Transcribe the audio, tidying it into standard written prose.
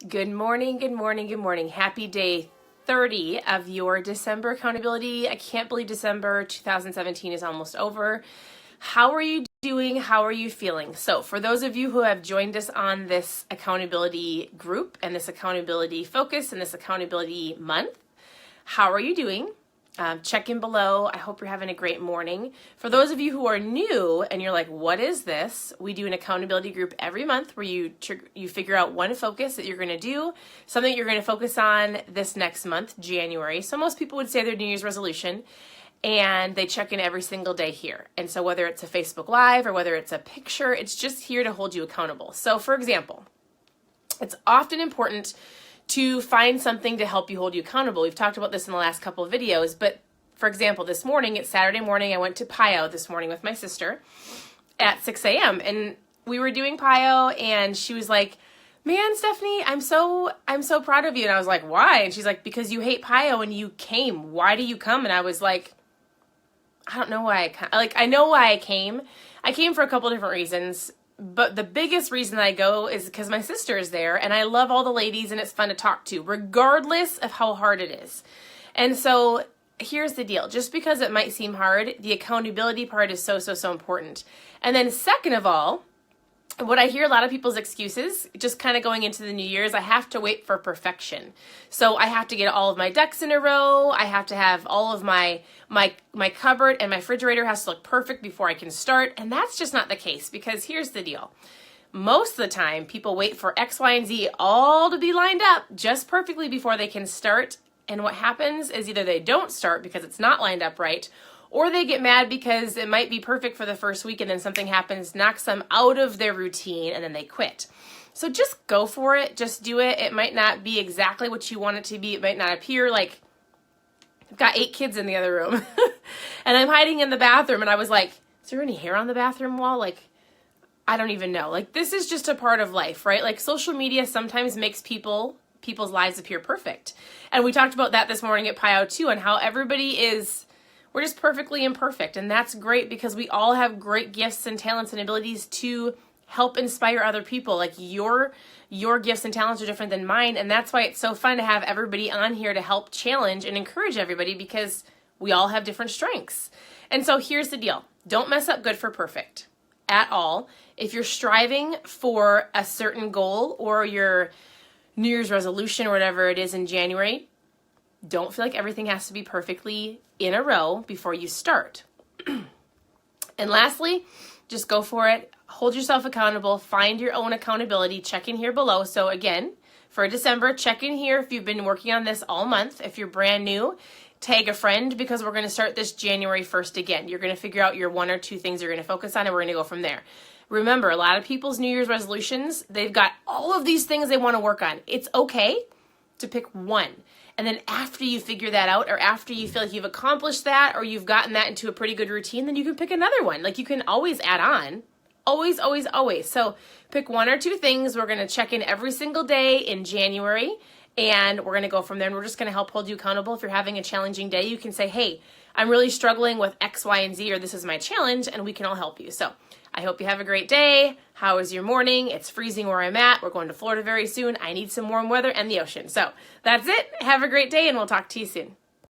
Good morning, good morning, good morning. Happy day 30 of your December accountability. I can't believe December 2017 is almost over. How are you doing? How are you feeling? So for those of you who have joined us on this accountability group and this accountability focus and this accountability month, how are you doing? Check in below. I hope you're having a great morning. For those of you who are new and you're like, what is this? We do an accountability group every month where you figure out one focus that you're going to do, something you're going to focus on this next month, January. So most people would say their New Year's resolution, and they check in every single day here. And so whether it's a Facebook Live or whether it's a picture, it's just here to hold you accountable. So for example, it's often important to find something to help you hold you accountable. We've talked about this in the last couple of videos, but for example, this morning, it's Saturday morning, I went to PIO this morning with my sister at 6 a.m. and we were doing PIO and she was like, man, Stephanie, I'm so proud of you. And I was like, why? And she's like, because you hate PIO and you came. Why do you come? And I was like, I don't know why I know why I came. I came for a couple different reasons. But the biggest reason I go is because my sister is there and I love all the ladies and it's fun to talk to, regardless of how hard it is. And so here's the deal. Just because it might seem hard, the accountability part is so important. And then second of all, what I hear a lot of people's excuses, just kind of going into the new year, is I have to wait for perfection. So I have to get all of my ducks in a row. I have to have all of my cupboard and my refrigerator has to look perfect before I can start. And that's just not the case, because here's the deal. Most of the time, people wait for X, Y, and Z all to be lined up just perfectly before they can start. And what happens is either they don't start because it's not lined up right, or they get mad because it might be perfect for the first week and then something happens, knocks them out of their routine, and then they quit. So just go for it. Just do it. It might not be exactly what you want it to be. It might not appear like, I've got 8 kids in the other room and I'm hiding in the bathroom and I was like, is there any hair on the bathroom wall? Like, I don't even know. Like, this is just a part of life, right? Like, social media sometimes makes people's lives appear perfect. And we talked about that this morning at PIO too, and how we're just perfectly imperfect. And that's great because we all have great gifts and talents and abilities to help inspire other people. Like, your gifts and talents are different than mine. And that's why it's so fun to have everybody on here to help challenge and encourage everybody, because we all have different strengths. And so here's the deal. Don't mess up good for perfect at all. If you're striving for a certain goal or your New Year's resolution or whatever it is in January, don't feel like everything has to be perfectly in a row before you start. And lastly, just go for it. Hold yourself accountable. Find your own accountability. Check in here below. So again, for December, check in here if you've been working on this all month. If you're brand new, tag a friend, because we're going to start this January 1st again. You're going to figure out your 1 or 2 things you're going to focus on, and we're going to go from there. Remember, a lot of people's New Year's resolutions, they've got all of these things they want to work on. It's okay to pick one. And then after you figure that out, or after you feel like you've accomplished that, or you've gotten that into a pretty good routine, then you can pick another one. Like, you can always add on. Always, always, always. So pick 1 or 2 things. We're going to check in every single day in January, and we're going to go from there. And we're just going to help hold you accountable. If you're having a challenging day, you can say, hey, I'm really struggling with X, Y, and Z, or this is my challenge, and we can all help you. So I hope you have a great day. How is your morning? It's freezing where I'm at. We're going to Florida very soon. I need some warm weather and the ocean. So that's it. Have a great day, and we'll talk to you soon.